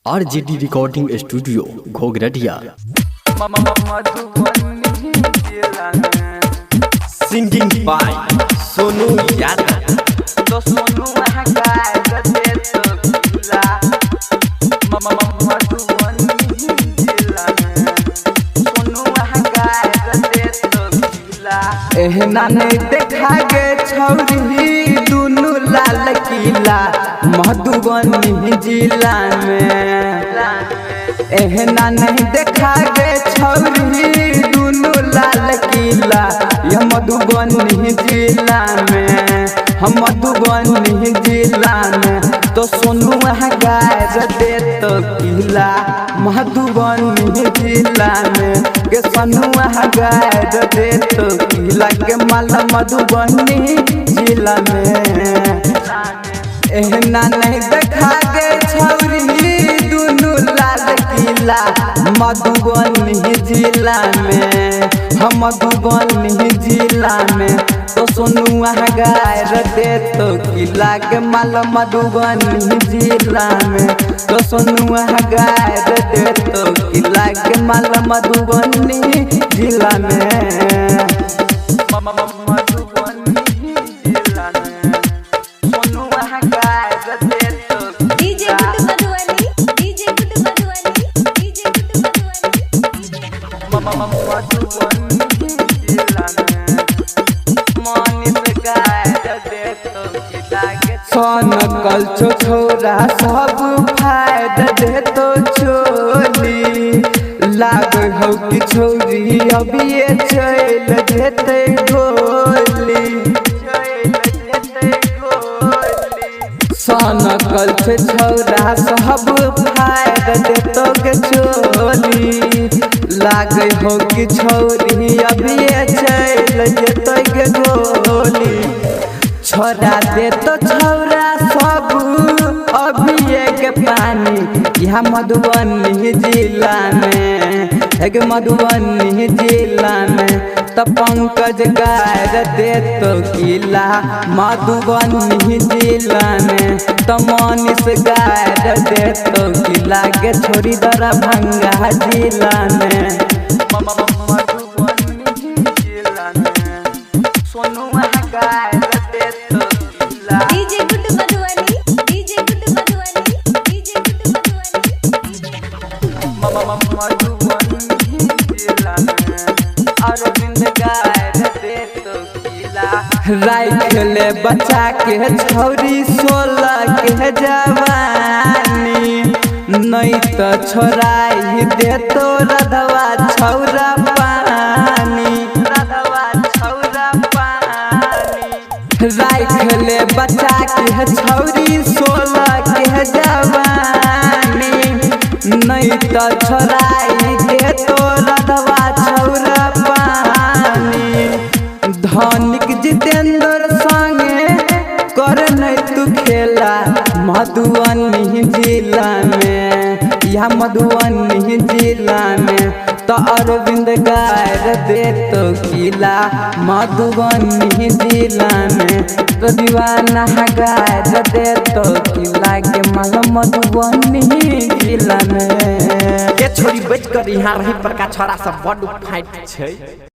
RJD recording studio Ghoghartiya. Singing by Sonu Yadav. तो सोनू एहना नहीं देखा गे छौरी दुनू लाल किला मधुबनी जिला में। एहना नहीं देखा गे छौरी दुनू लाल किला यह मधुबनी जिला में। हम मधुबनी जिला में तो सोनू गाय दे तो किला मधुबनी जिला में के सोनू गाय दे तो किला के माला मधुबनी जिला में। एहना नहीं देखा गे छौरी दुनू लाल किला मधुबनी जिला में। हम मधुबनी जिला में तो सोनू गाय दे तो किला के माला मधुबनी जिला में। तो सोनू गाय दे तो किला के माला मधुबनी जिला में। सन कल छोरा सब फायदा दे तो छोली लाग हो कि छोरी अभी ये चल देते गोली। सन कल छोरा सब फायदा दे तो छोली लाग हो कि छोरी अभी ये चल देते गोली। छोड़ा दे तो छौरा सब अभी एक पानी यहाँ मधुबनी जिला में। एक मधुबनी जिला में तो पंकज गाय दे तो किला मधुबनी जिला में। तो मनीष गाय दे तो किला के छोरी दरभंगा जिला में। सोनू गाय राइखले बच्चा के छौरी 16 के जवानी नहीं तो छोराई दे तो रधवा छौरा पानी। राइखले बच्चा के छौरी 16 के जवानी नहीं तो छोराई दे तो रधवा छौरा पानी। धनिक जितेंद्र संगे कर नहीं तू खेला मधुबनी जिला में। यह मधुबनी जिला में तो अरविंद गाय दे तो किला मधुबनी जिला में। तो दीवाना गाय दे तो किला के माला मधुबनी जिला में। ये छोरी बैठ कर यहाँ रही पर का छोरा सब बड़ फाइट छै।